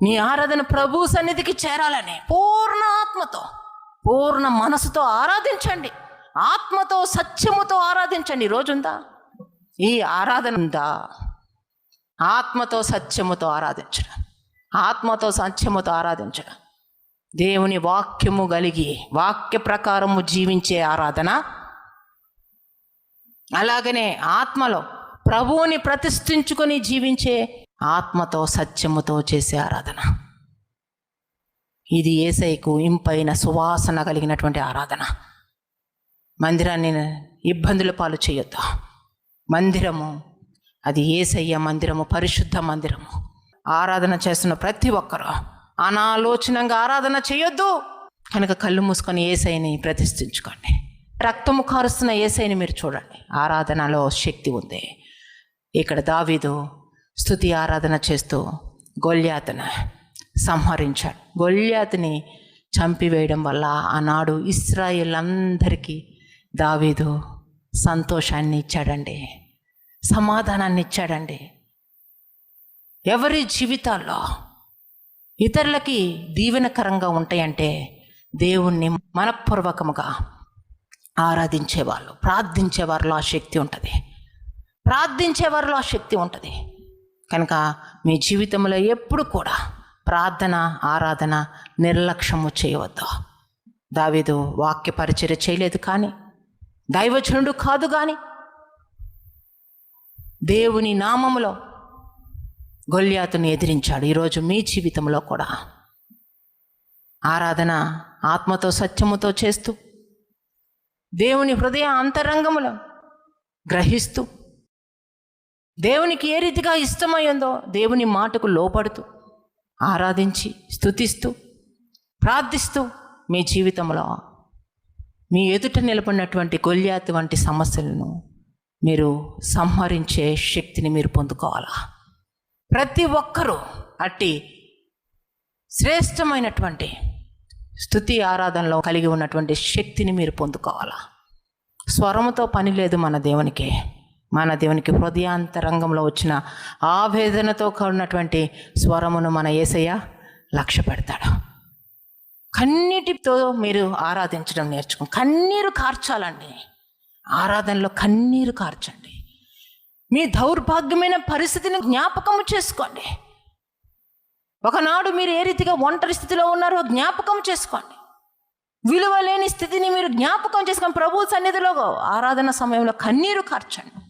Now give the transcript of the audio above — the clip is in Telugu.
నీ ఆరాధన ప్రభు సన్నిధికి చేరాలని పూర్ణ ఆత్మతో, పూర్ణ మనసుతో ఆరాధించండి. ఆత్మతో సత్యముతో ఆరాధించండి. రోజుందా ఈ ఆరాధన? ఉందా? ఆత్మతో సత్యముతో ఆరాధించడం, ఆత్మతో సత్యముతో ఆరాధించడం, దేవుని వాక్యము కలిగి వాక్య ప్రకారము జీవించే ఆరాధన. అలాగనే ఆత్మలో ప్రభువుని ప్రతిష్ఠించుకొని జీవించే ఆత్మతో సత్యముతో చేసే ఆరాధన. ఇది యేసయ్యకు ఇంపైన సువాసన కలిగినటువంటి ఆరాధన. మందిరాన్ని ఇబ్బందుల పాలు చేయొద్దు. మందిరము అది యేసయ్య మందిరము, పరిశుద్ధ మందిరము. ఆరాధన చేస్తున్న ప్రతి ఒక్కరూ అనాలోచనంగా ఆరాధన చేయొద్దు. కనుక కళ్ళు మూసుకొని యేసయ్యని ప్రతిష్ఠించుకోండి. రక్తము కారుస్తున్న యేసయ్యని మీరు చూడండి. ఆరాధనలో శక్తి ఉంది. ఇక్కడ దావీదు స్తుతి ఆరాధన చేస్తూ గొల్యాతును సంహరించాడు. గొల్యాతుని చంపివేయడం వల్ల ఆనాడు ఇశ్రాయేల్ అందరికీ దావీదు సంతోషాన్ని ఇచ్చాడండి, సమాధానాన్ని ఇచ్చాడండి. ఎవరి జీవితాల్లో ఇతరులకి దీవెనకరంగా ఉంటాయంటే దేవుణ్ణి మనఃపూర్వకముగా ఆరాధించేవాళ్ళు, ప్రార్థించేవారిలో ఆ శక్తి ఉంటుంది. ప్రార్థించేవారిలో ఆ శక్తి ఉంటుంది. కనుక మీ జీవితంలో ఎప్పుడు కూడా ప్రార్థన, ఆరాధన నిర్లక్ష్యము చేయవద్దు. దావీదు వాక్య పరిచర్య చేయలేదు, కానీ దైవజనుడు కాదు, కానీ దేవుని నామములో గొల్యాతుని ఎదిరించాడు. ఈరోజు మీ జీవితంలో కూడా ఆరాధన ఆత్మతో సత్యముతో చేస్తూ, దేవుని హృదయ అంతరంగములో గ్రహిస్తూ, దేవునికి ఏ రీతిగా ఇష్టమైందో దేవుని మాటకు లోపడుతూ, ఆరాధించి స్తుతిస్తూ ప్రార్థిస్తూ మీ జీవితంలో మీ ఎదుట నిలబడినటువంటి గొల్యాతు వంటి సమస్యలను మీరు సంహరించే శక్తిని మీరు పొందుకోవాలా. ప్రతి ఒక్కరూ అట్టి శ్రేష్టమైనటువంటి స్తుతి ఆరాధనలో కలిగి ఉన్నటువంటి శక్తిని మీరు పొందుకోవాలా. స్వరముతో పని లేదు మన దేవునికి. మన దేవునికి హృదయాంతరంగంలో వచ్చిన ఆవేదనతో కూడినటువంటి స్వరమును మన యేసయ్య లక్ష్య పెడతాడు. కన్నీటితో మీరు ఆరాధించడం నేర్చుకోండి. కన్నీరు కార్చాలండి. ఆరాధనలో కన్నీరు కార్చండి. మీ దౌర్భాగ్యమైన పరిస్థితిని జ్ఞాపకము చేసుకోండి. ఒకనాడు మీరు ఏ రీతిగా ఒంటరి స్థితిలో ఉన్నారో జ్ఞాపకం చేసుకోండి. విలువ లేని స్థితిని మీరు జ్ఞాపకం చేసుకొని ప్రభు సన్నిధిలో ఆరాధన సమయంలో కన్నీరు కార్చండి.